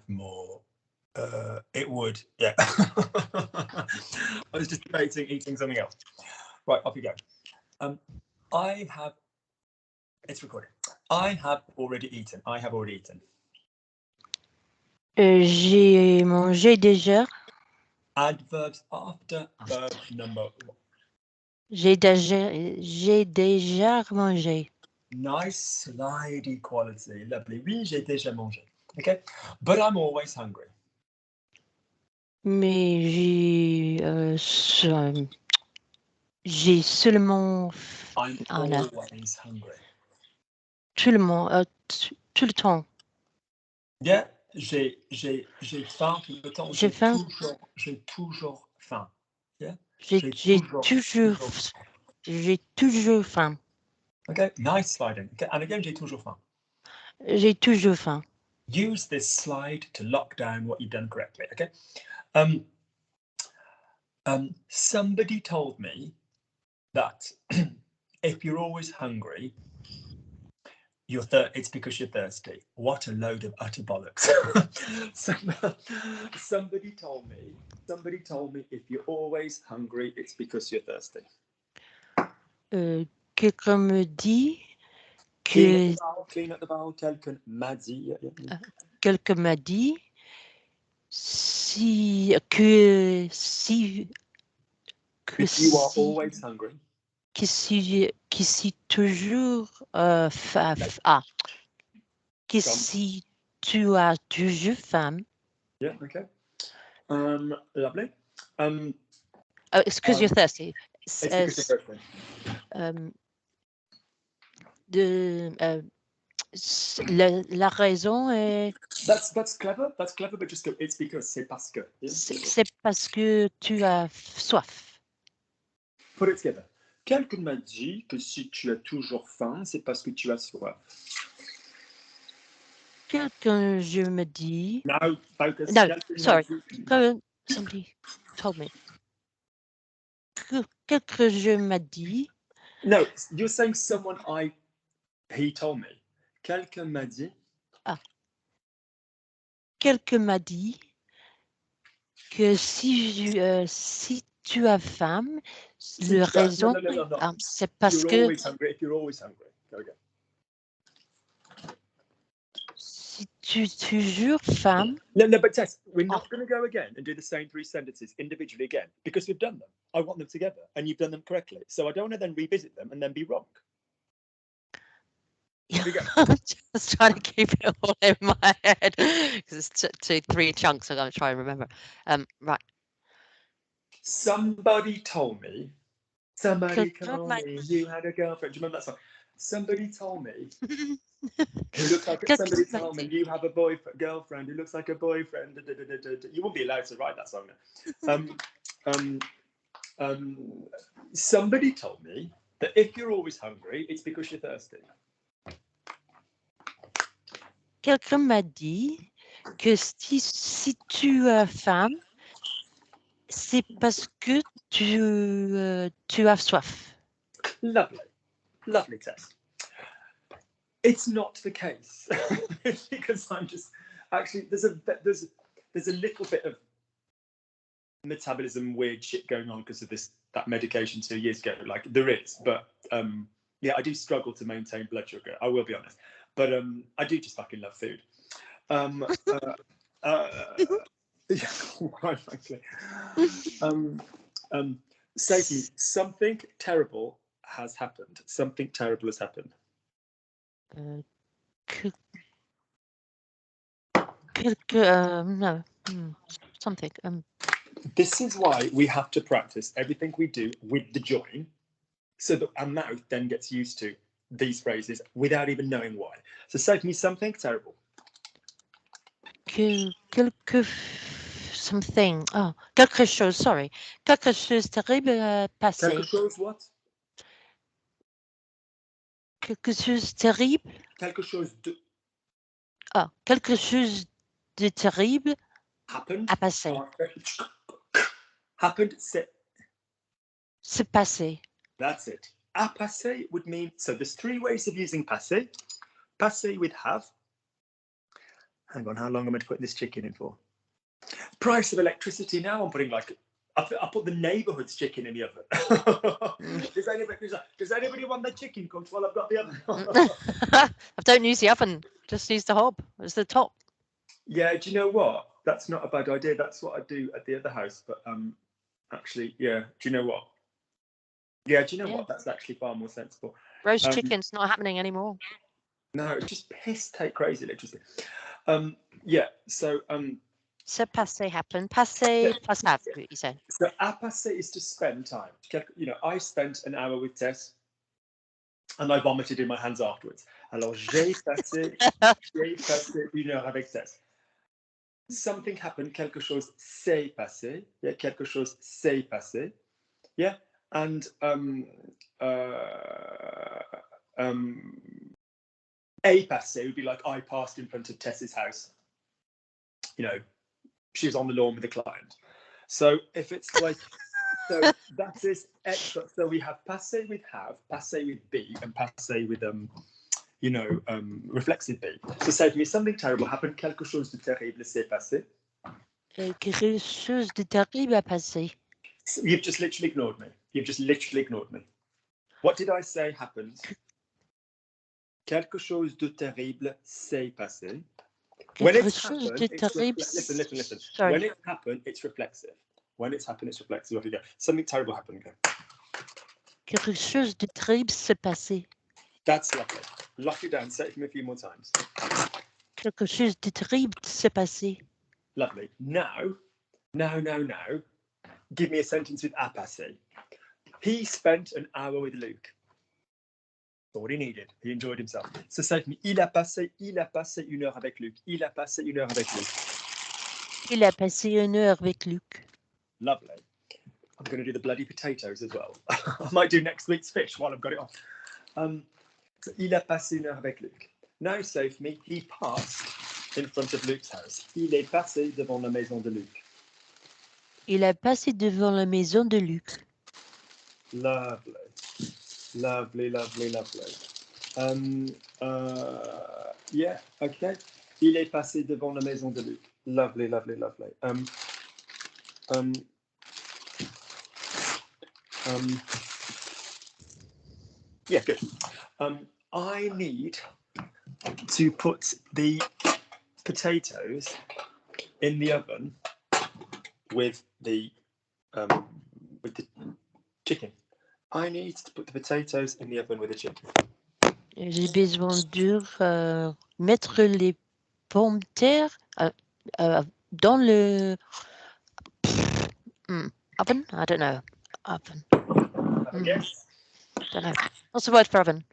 more. It would, yeah. I was just debating eating something else. Right, off you go. It's recording. I have already eaten. J'ai mangé déjà. Adverbs after verb number 1. J'ai déjà mangé. Nice slide equality. Lovely. Oui, j'ai déjà mangé. Okay. But I'm always hungry. Mais j'ai seulement I'm always hungry. tout le temps. Yeah, j'ai faim tout le temps. J'ai faim. J'ai toujours faim. Yeah. J'ai toujours faim. Okay, nice sliding. Okay, and again, j'ai toujours faim. J'ai toujours faim. Use this slide to lock down what you've done correctly. Okay. Somebody told me that if you're always hungry, it's because you're thirsty. What a load of utter bollocks. Somebody told me if you're always hungry, it's because you're thirsty. Quelqu'un me dit que... Clean up the vowel. Quelqu'un m'a dit. Quelqu'un m'a dit if you are always hungry. Que si toujours que si tu as toujours faim. Yeah, okay. Lovely. It's because you're thirsty. It's because you're thirsty. La raison est... That's clever, but just go, it's because, c'est parce que. Yeah? C'est parce que tu as soif. Put it together. Quelqu'un m'a dit que si tu as toujours faim, c'est parce que tu as soif. Quelqu'un je me dis... No, focus. No, sorry. Somebody told me. Quelqu'un je m'a dit... No, you're saying he told me. Quelqu'un m'a dit... Quelqu'un m'a dit que si tu as faim, la raison, c'est parce que... If you're always hungry. Go again. Si tu as toujours faim... No, but Tess, we're not going to go again and do the same 3 sentences individually again, because we've done them. I want them together, and you've done them correctly. So I don't want to then revisit them and then be wrong. I'm just trying to keep it all in my head because it's 3 chunks. I'm going to try and remember. Right. Somebody told me you had a girlfriend. Do you remember that song? Somebody told me who looks like somebody told me you have a girlfriend who looks like a boyfriend. You wouldn't be allowed to write that song now. Somebody told me that if you're always hungry, it's because you're thirsty. Quelqu'un m'a dit que si tu as faim, c'est parce que tu as soif. Lovely Tess. It's not the case because I'm just actually there's a little bit of metabolism weird shit going on because of that medication 2 years ago. Like there is, but yeah, I do struggle to maintain blood sugar. I will be honest, but I do just fucking love food. Yeah, quite frankly. Sophie, something terrible has happened. Something terrible has happened. No, something. This is why we have to practice everything we do with the join, so that our mouth then gets used to these phrases without even knowing why. So say to me something terrible. Something. Oh, quelque chose. Sorry, quelque chose terrible passé. Quelque chose what? Quelque chose terrible. Quelque chose de. Ah, quelque chose de terrible Happened. A passé. Happened. C'est passé. That's it. A passé would mean, so there's 3 ways of using passé. Passé with have. Hang on, how long am I to put this chicken in for? Price of electricity now, I'm putting like, I put the neighbourhood's chicken in the oven. Does anybody want the chicken cooked while I've got the oven on? I don't use the oven, just use the hob. It's the top. Yeah, do you know what? That's not a bad idea. That's what I do at the other house. But actually, yeah, do you know what? Yeah, do you know what? That's actually far more sensible. Roast chicken's not happening anymore. No, it's just piss take crazy electricity. Yeah, so C'est passé happened. Passé, passave, you say. So à passer is to spend time. You know, I spent an hour with Tess and I vomited in my hands afterwards. Alors j'ai passé une heure avec Tess. Something happened, quelque chose s'est passé. Yeah, quelque chose s'est passé. Yeah, and a passé would be like I passed in front of Tess's house. You know, she was on the lawn with a client. So if it's like, so that is extra. So we have passé with have, passé with be, and passé with you know, reflexive be. So say to me, something terrible happened. Quelque chose de terrible s'est passé. Quelque chose de terrible a passé. So you've just literally ignored me. You've just literally ignored me. What did I say happened? Quelque chose de terrible s'est passé. When it's happened, listen. Sorry. When it happened, it's reflexive. When it's happened, it's reflexive. Off you go. Something terrible happened. Go. Quelque chose de terrible s'est passé. That's lovely. Lock it down. Say it for me a few more times. Quelque chose de terrible s'est passé. Lovely. Now, give me a sentence with a passé. He spent an hour with Luke. That's all he needed. He enjoyed himself. So say to me, il a passé une heure avec Luke. Il a passé une heure avec Luke. Il a passé une heure avec Luc. Lovely. I'm going to do the bloody potatoes as well. I might do next week's fish while I've got it on. So, il a passé une heure avec Luke. Now say for me, he passed in front of Luke's house. Il est passé devant la maison de Luc. Il a passé devant la maison de Luc. Lovely. Yeah, okay. Il est passé devant la maison de Luc. Lovely. Yeah, good. I need to put the potatoes in the oven with the chicken. I need to put the potatoes in the oven with the chicken. J'ai besoin de mettre les pommes de terre dans le oven. I don't know. Oven. Yes. Don't know. What's the word for oven?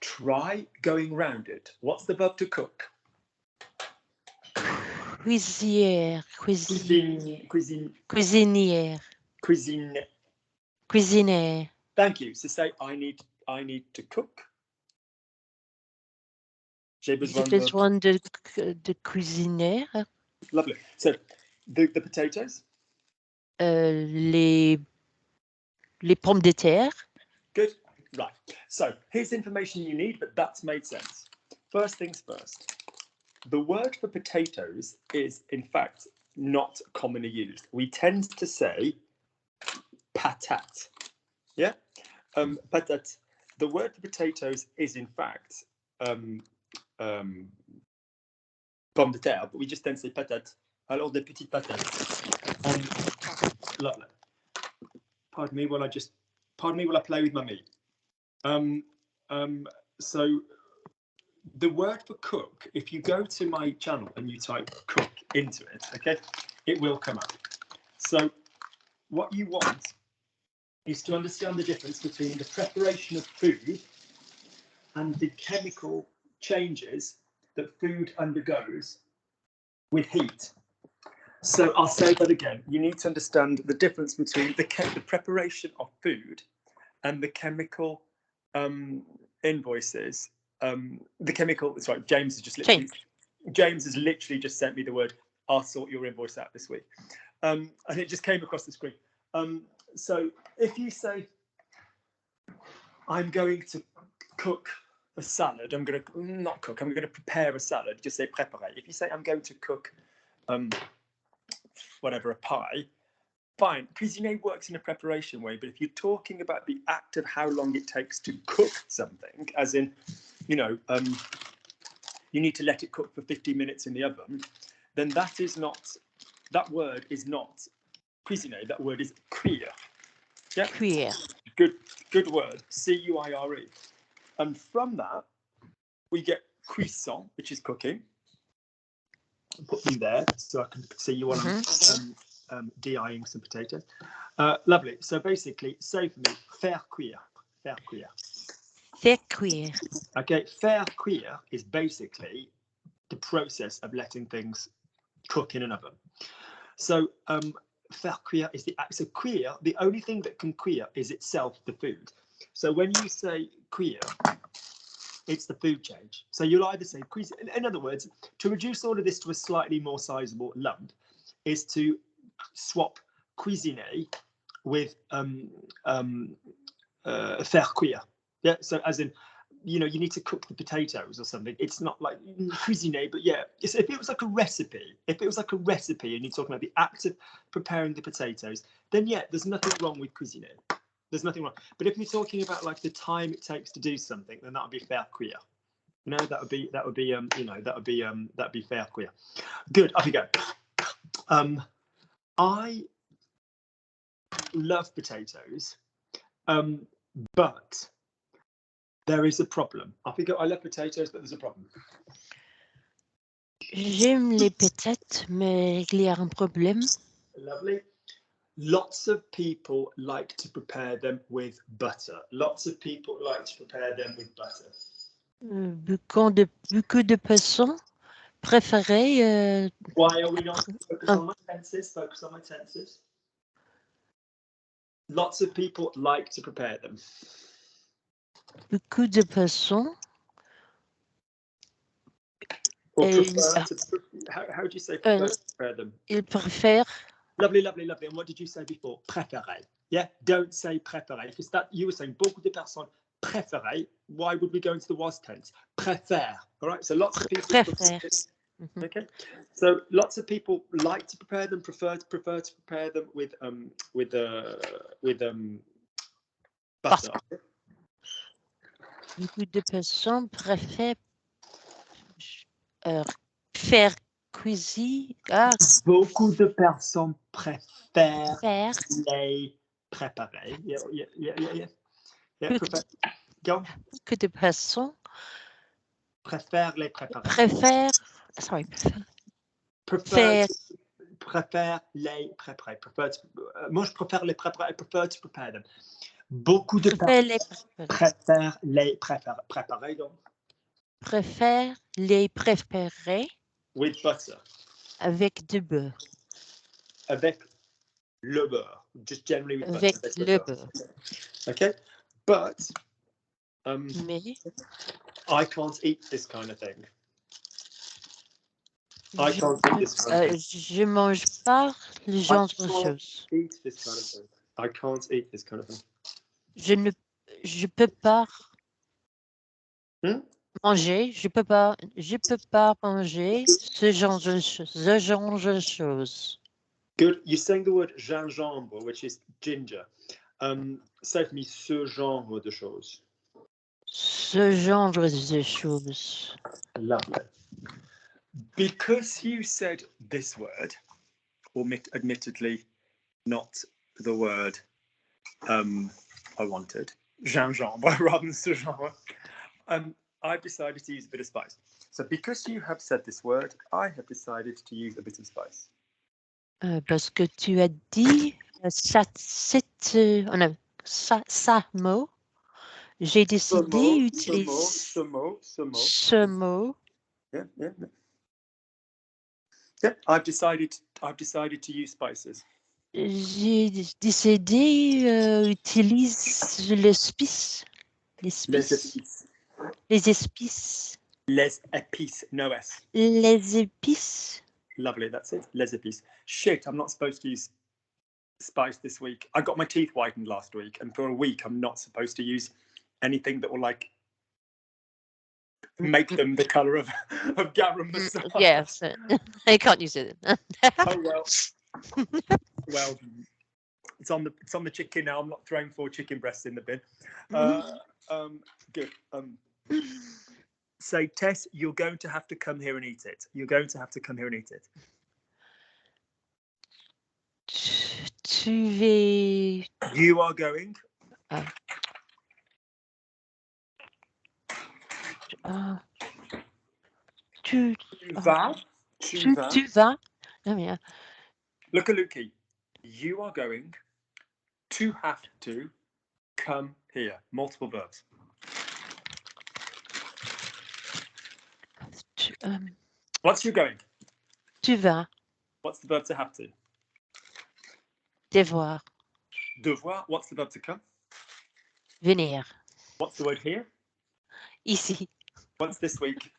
Try going round it. What's the verb to cook? Cuisinière. Cuisinière. Thank you. So say I need to cook. J'ai besoin de cuisinière. Lovely. So the potatoes. Les pommes de terre. Good. Right. So here's information you need, but that's made sense. First things first. The word for potatoes is, in fact, not commonly used. We tend to say patate. Yeah? Patate. The word for potatoes is, in fact, pomme de terre, but we just tend to say patate. Alors des petites patates. Lovely. Pardon me while I play with my meat. So the word for cook, if you go to my channel and you type cook into it, okay, it will come up. So what you want is to understand the difference between the preparation of food and the chemical changes that food undergoes with heat. So I'll say that again. You need to understand the difference between the preparation of food and the chemical invoices. The chemical. That's right. James has literally just sent me the word. I'll sort your invoice out this week, and it just came across the screen. So if you say, I'm going to cook a salad, I'm going to not cook. I'm going to prepare a salad. Just say préparer. If you say I'm going to cook, whatever, a pie, fine. Cuisiner works in a preparation way. But if you're talking about the act of how long it takes to cook something, as in, you know, you need to let it cook for 15 minutes in the oven, then that word is not cuisiner. That word is cuire. Yeah. Cuire. Good word. C-U-I-R-E. And from that, we get cuisson, which is cooking. Put me there so I can see you while I'm de-eyeing some potatoes. Lovely. So basically, say for me, faire cuire. Faire cuire. Faire cuire. Okay, faire cuire is basically the process of letting things cook in an oven. So faire cuire is the act. So cuire, the only thing that can cuire is itself the food. So when you say cuire, it's the food change. So you'll either say cuisine. In other words, to reduce all of this to a slightly more sizable lump is to swap cuisiner with faire cuire. Yeah. So as in, you know, you need to cook the potatoes or something. It's not like cuisiner, but yeah, if it was like a recipe, and you're talking about the act of preparing the potatoes, then yeah, there's nothing wrong with cuisiner. There's nothing wrong. But if you're talking about like the time it takes to do something, then that would be faire cuire. You know, that would be faire cuire. Good. Off you go. I love potatoes, but there is a problem. Off you go. I love potatoes, but there's a problem. J'aime les patates, mais il y a un problème. Lovely. Lots of people like to prepare them with butter. Beaucoup de personnes préfèrent. Why are we not focus on my tenses? Focus on my tenses. Lots of people like to prepare them. Beaucoup de personnes. Or prefer to, how do you say prefer to prepare them? Ils préfèrent. Lovely. And what did you say before? Préférer. Yeah, don't say préférer. Because that you were saying beaucoup de personnes préférer. Why would we go into the was tense? Préfère. All right. So lots of people préfèrent. Okay. So lots of people like to prepare them, prefer to prepare them with butter. Beaucoup de personnes préfèrent faire cuisiner. Beaucoup de personnes préfèrent les préparer. Yeah. Go. Beaucoup de personnes Préfèrent les préparer. Préfère les préparer. Moi, je préfère les préparer. I prefer to prepare them. Beaucoup de personnes préfèrent les préparer. Donc. Préfère les préparer. With butter. Avec du beurre. Avec le beurre. Just generally with avec butter. le beurre. Okay, but Mais I can't eat this kind of thing. I can't eat this kind of thing. Je mange pas le genre de choses. Eat this kind of thing. I can't eat this kind of thing. Je peux pas manger. Je peux pas manger ce genre de choses. Good. You're saying the word gingembre, which is ginger. Say for me, ce genre de choses. Ce genre de choses. Lovely. Because you said this word, or admittedly not the word I wanted, gingembre rather than ce genre, I've decided to use a bit of spice. So because you have said this word, I have decided to use a bit of spice. Parce que tu as dit ça mot, j'ai décidé d'utiliser ce mot. Yeah, I've decided to use spices. J'ai décidé d'utiliser les épices. Les épices, no S. Les épices. Lovely, that's it. Les épices. Shit, I'm not supposed to use spice this week. I got my teeth whitened last week, and for a week I'm not supposed to use anything that will like make them the colour of garam masala. Yes, I can't use it. Oh well. Well, it's on the chicken now. I'm not throwing 4 chicken breasts in the bin. Good. So Tess, you're going to have to come here and eat it. You're going to have to come here and eat it. Tu vas. You are going. Tu vas. Tu vas. Oh, yeah. Look at Luki. You are going to have to come here. Multiple verbs. What's you going? Tu vas. What's the verb to have to? Devoir. Devoir. What's the verb to come? Venir. What's the word here? Ici. What's this week?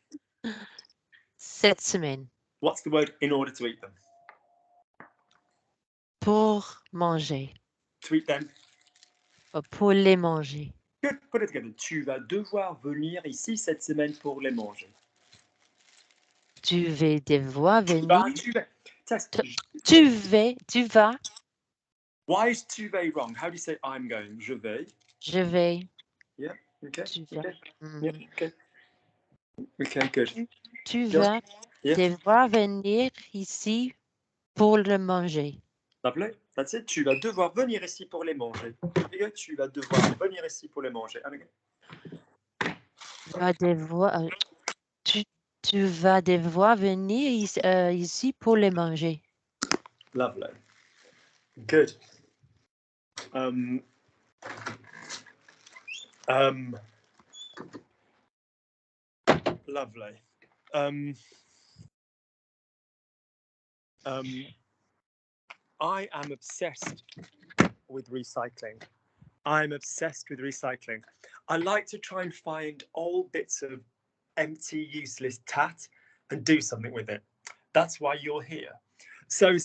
Cette semaine. What's the word in order to eat them? Pour manger. To eat them. Pour les manger. Good. Put it together. Tu vas devoir venir ici cette semaine pour les manger. Tu vas devoir venir. Tu vas. Test. Tu vas. Why is tu vas wrong? How do you say I'm going? Je vais. Je vais. Yeah. Okay. Tu vas. Okay. Yeah. Okay. Okay. Good. Tu vas devoir venir ici pour le manger. Lovely. That's it. Tu vas devoir venir ici pour les manger. Tu vas devoir venir ici pour les manger. Tu vas devoir venir ici pour les manger. Lovely. Good. Lovely. I am obsessed with recycling. I'm obsessed with recycling. I like to try and find old bits of empty, useless tat and do something with it. That's why you're here. So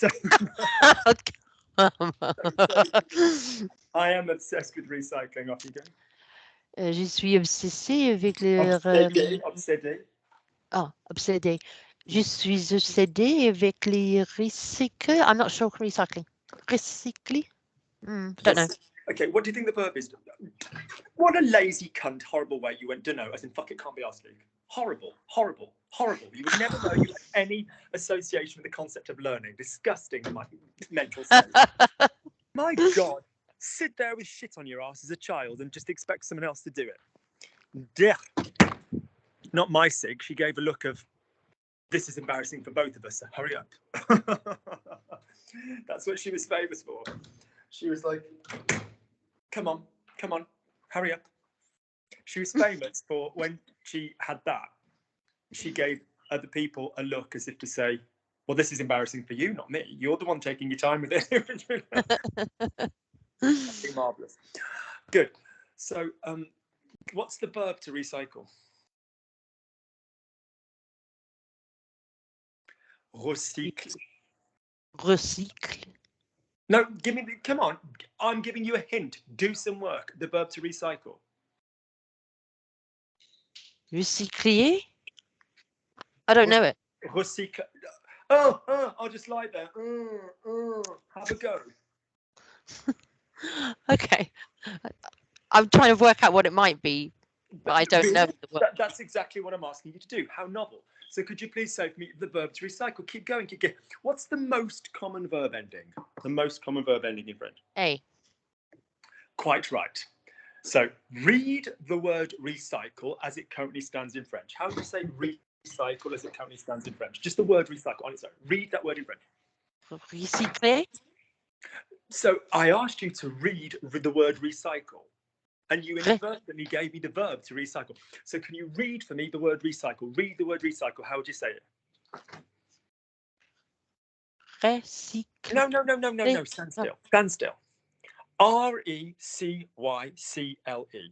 I am obsessed with recycling. Off you go. Je suis obsédée avec le... Obsédé. Ah, obsédée. Je suis obsédée avec les recycles. I'm not sure recycling. Recycling? Don't know. Okay, what do you think the verb is? What a lazy cunt, horrible way you went, dunno, as in fuck it can't be asked, Luke. Horrible, horrible, horrible. You would never know you had any association with the concept of learning. Disgusting, my mental state. My God, sit there with shit on your ass as a child and just expect someone else to do it. Yeah. Not my sig. She gave a look of, this is embarrassing for both of us, so hurry up. That's what she was famous for. She was like, come on, hurry up. She was famous for when she had that, she gave other people a look as if to say, well, this is embarrassing for you, not me. You're the one taking your time with it. That'd be marvellous. Good. So what's the verb to recycle? Recycle. Recycle. No, come on. I'm giving you a hint. Do some work. The verb to recycle. Recycler? I don't know it. Recycle. Oh, I'll just lie there. Have a go. Okay. I'm trying to work out what it might be, but I don't know the word. That's exactly what I'm asking you to do. How novel. So could you please say for me the verb to recycle? Keep going, keep going. What's the most common verb ending? The most common verb ending in French? A. Quite right. So read the word recycle as it currently stands in French. How do you say recycle as it currently stands in French? Just the word recycle on its own. Read that word in French. Recycler? So I asked you to read the word recycle, and you inadvertently gave me the verb to recycle. So can you read for me the word recycle? Read the word recycle. How would you say it? Recycle. No. Stand still. Stand still. Recycle.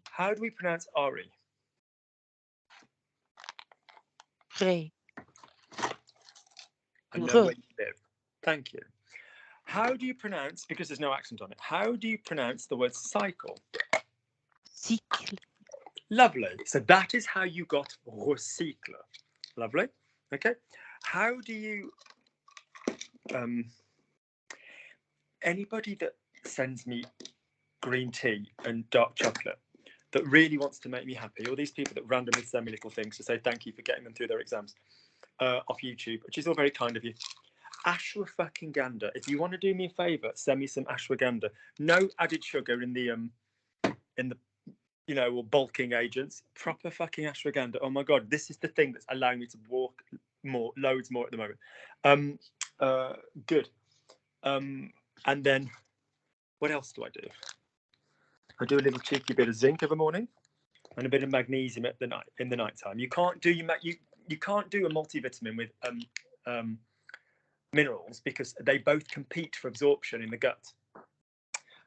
How do we pronounce re? Re. I know where you live. Thank you. How do you pronounce, because there's no accent on it, how do you pronounce the word cycle? Cycle. Lovely. So that is how you got recycle. Lovely. Okay. How do you anybody that sends me green tea and dark chocolate that really wants to make me happy, or these people that randomly send me little things to say thank you for getting them through their exams off YouTube, which is all very kind of you. Ashwagandha. If you want to do me a favour, send me some ashwagandha. No added sugar in the or bulking agents. Proper fucking ashwagandha. Oh my god, this is the thing that's allowing me to walk loads more at the moment. Good. And then what else do I do? I do a little cheeky bit of zinc every morning and a bit of magnesium in the night time. You can't do you can't do a multivitamin with minerals because they both compete for absorption in the gut.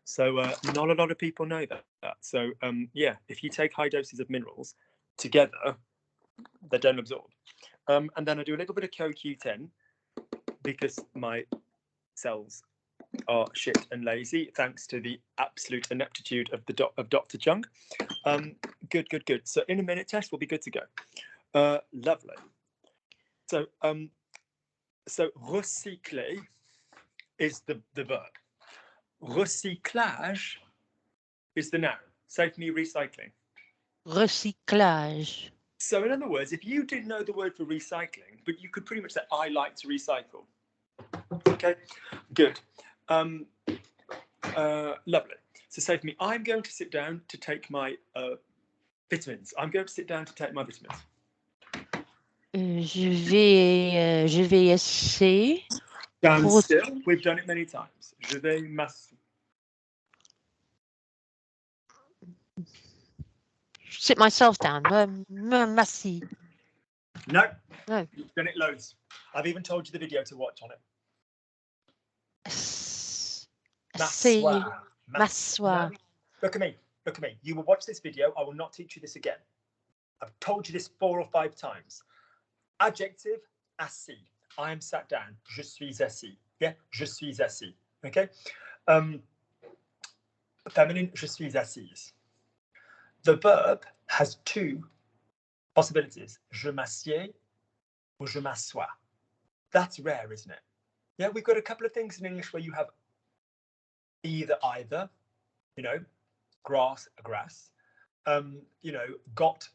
So not a lot of people know that. So yeah, if you take high doses of minerals together, they don't absorb. And then I do a little bit of CoQ10 because my cells are shit and lazy, thanks to the absolute ineptitude of Dr. Chung. Good. So in a minute, Tess, we'll be good to go. Lovely. So recycler is the verb. Recyclage is the noun. Say for me, recycling. Recyclage. So in other words, if you didn't know the word for recycling, but you could pretty much say, I like to recycle. Okay, good. Lovely. So say for me, I'm going to sit down to take my vitamins. I'm going to sit down to take my vitamins. Je vais essayer. Stand still. We've done it many times. Je vais sit myself down. M'assis. No. You've done it loads. I've even told you the video to watch on it. M'asseoir. No. Look at me. You will watch this video. I will not teach you this again. I've told you this 4 or 5 times. Adjective, assis. I am sat down. Je suis assis. Yeah, je suis assis. Okay. Feminine, je suis assise. The verb has 2 possibilities. Je m'assieds or je m'assois. That's rare, isn't it? Yeah, we've got a couple of things in English where you have either, grass.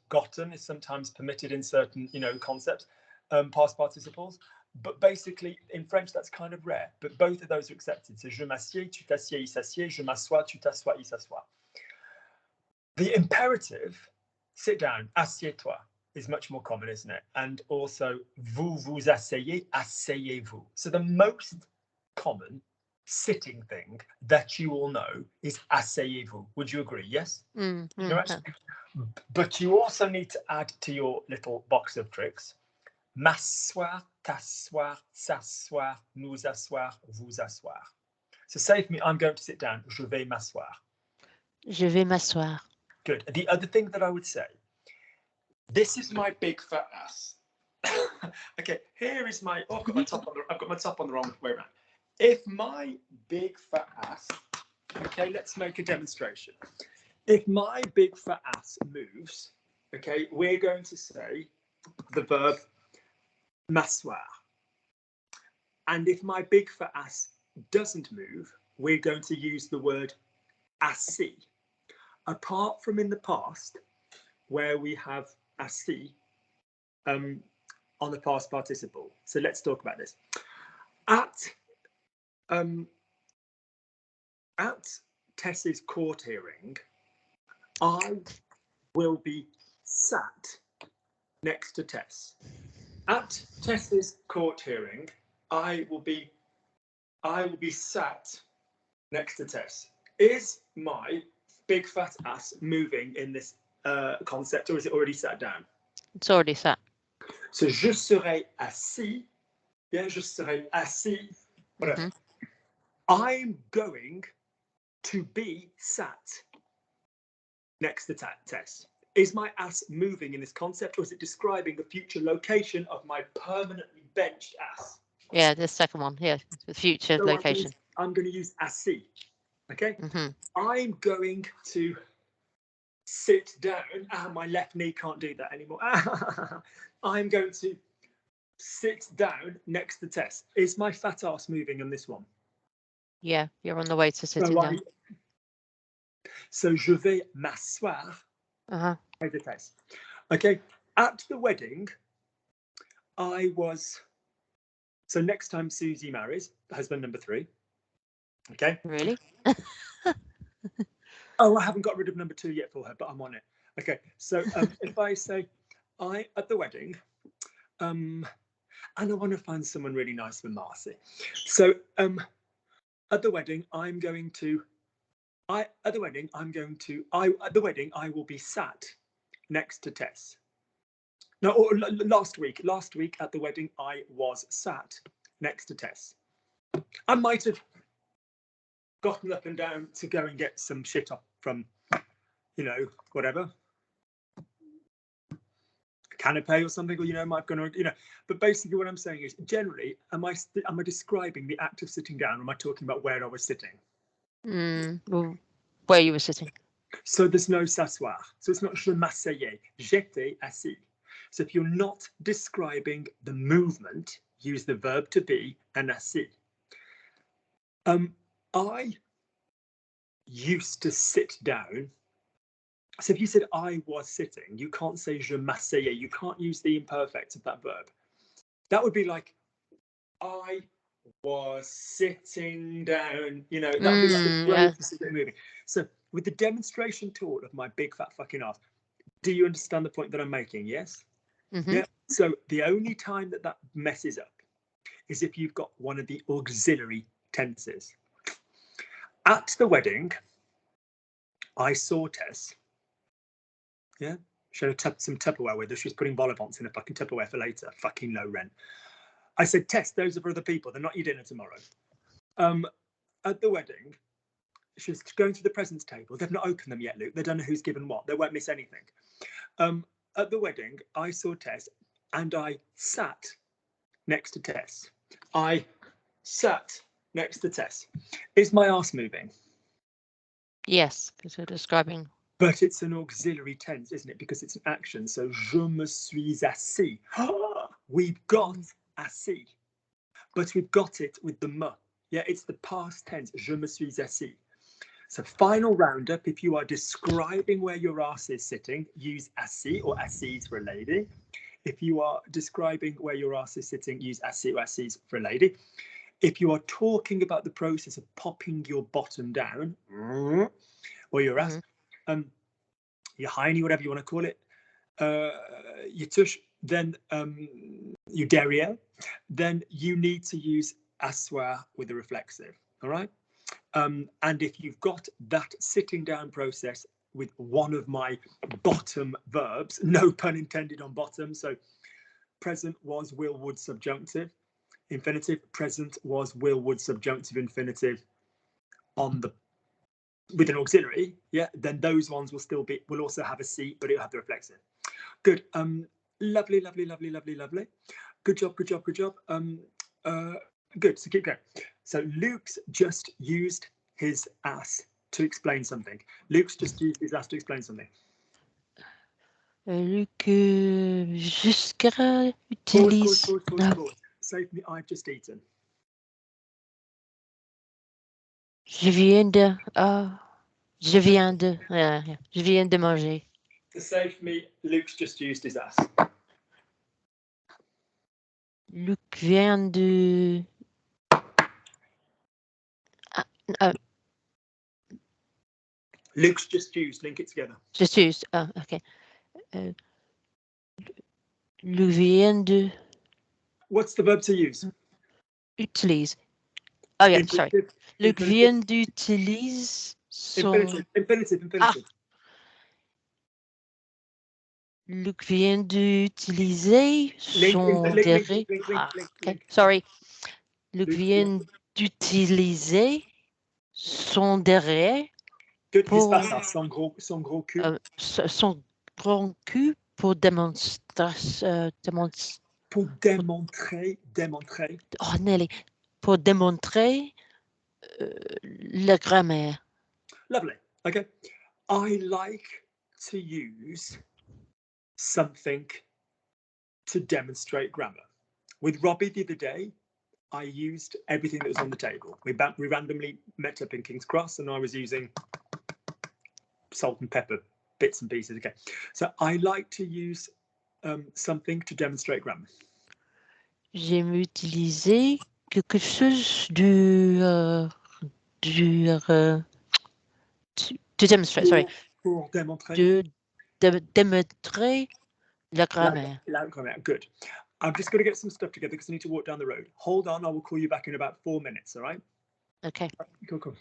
Gotten is sometimes permitted in certain, concepts, past participles. But basically, in French, that's kind of rare. But both of those are accepted. So, je m'assieds, tu t'assieds, il s'assied. Je m'assois, tu t'assois, il s'assoit. The imperative, sit down, assieds-toi, is much more common, isn't it? And also, vous vous asseyez, asseyez-vous. So the most common sitting thing that you all know is asseyez-vous. Would you agree? Yes? But you also need to add to your little box of tricks. M'asseoir, t'asseoir, s'asseoir, nous asseoir, vous asseoir. So say for me, I'm going to sit down. Je vais m'asseoir. Je vais m'asseoir. Good. The other thing that I would say, this is my big fat ass. Okay, here is my. Oh, I've got my top on the wrong way around. If my big fat ass. Okay, let's make a demonstration. If my big fat ass moves, okay, we're going to say the verb m'asseoir. And if my big fat ass doesn't move, we're going to use the word assis. Apart from in the past, where we have assis on the past participle. So let's talk about this. At Tess's court hearing, I will be sat next to Tess. At Tess's court hearing, I will be sat next to Tess. Is my big fat ass moving in this concept, or is it already sat down? It's already sat. So je serai assis. Yeah, je serai assis. Whatever. I'm going to be sat next to Tess. Is my ass moving in this concept, or is it describing the future location of my permanently benched ass? Yeah, the second one. Yeah, the future location. I'm going to use assis. Okay. I'm going to sit down. My left knee can't do that anymore. I'm going to sit down next to Tess. Is my fat ass moving on this one? Yeah, you're on the way to sitting down. So je vais m'asseoir. Over Tess. Okay. At the wedding, I was. So next time Susie marries, husband number 3. Okay. Really? Oh, I haven't got rid of number 2 yet for her, but I'm on it. Okay. So if I say, at the wedding, and I want to find someone really nice for Marcy. So at the wedding, I will be sat next to Tess. No, last week at the wedding, I was sat next to Tess. I might have gotten up and down to go and get some shit off from, whatever, a canapé or something, or might gonna, But basically, what I'm saying is, generally, am I describing the act of sitting down? Or am I talking about where I was sitting? Well, where you were sitting. So there's no s'asseoir. So it's not je m'asseyais, j'étais assis. So if you're not describing the movement, use the verb to be and assis. I used to sit down. So if you said I was sitting, you can't say je m'asseyais. You can't use the imperfect of that verb. That would be like, I was sitting down, that would be like the verb to sit there moving. So with the demonstration tool of my big fat fucking ass, do you understand the point that I'm making? Yes? Yeah. So the only time that messes up is if you've got one of the auxiliary tenses. At the wedding, I saw Tess. Yeah. She had some Tupperware with her. She was putting vol au vents in a fucking Tupperware for later. Fucking low rent. I said, Tess, those are for other people. They're not your dinner tomorrow. At the wedding, she's going through the presents table. They've not opened them yet, Luke. They don't know who's given what. They won't miss anything. At the wedding, I saw Tess and I sat next to Tess. I sat next to Tess. Is my arse moving? Yes, because you're describing. But it's an auxiliary tense, isn't it? Because it's an action. So je me suis assis. We've got assis. But we've got it with the me. Yeah, it's the past tense. Je me suis assis. So final roundup, if you are describing where your ass is sitting, use assis or assise for a lady. If you are describing where your ass is sitting, use assis or assise for a lady. If you are talking about the process of popping your bottom down, or your ass, your hiney, whatever you want to call it, your tush, then your derriere, then you need to use asseoir with a reflexive, all right? And if you've got that sitting down process with one of my bottom verbs, no pun intended on bottom, so present was will, would, subjunctive, infinitive, present was will, would, subjunctive, infinitive on the with an auxiliary, yeah, then those ones will also have a C, but it'll have the reflexive. Good. Lovely. Good job. Good. So keep going. So Luke's just used his ass to explain something. Luke's just used his ass to explain something. Luc jusqu'à utilise. Pause. Save me, I've just eaten. Je viens de manger. To save me, Luke's just used his ass. Luc vient de. Luke's just used. Link it together. Just used. Okay. Luc vient de. What's the verb to use? Utilise. Oh yeah, sorry. Luc vient d'utiliser son. Infinitive. Luc vient d'utiliser son derrière. Okay, sorry. Luc vient d'utiliser son derrière. Good. His fat ass, son gros cul. Son grand cul pour démontrer. Pour démontrer. Oh, Nelly. Pour démontrer la grammaire. Lovely. Okay. I like to use something to demonstrate grammar. With Robbie the other day, I used everything that was on the table. We randomly met up in King's Cross and I was using salt and pepper bits and pieces. Okay, so I like to use something to demonstrate grammar. J'aime utiliser quelque chose to demonstrate, sorry. Pour démontrer. Démontrer la grammaire. La grammaire, good. I'm just going to get some stuff together because I need to walk down the road. Hold on, I will call you back in about 4 minutes, all right? Okay. Cool.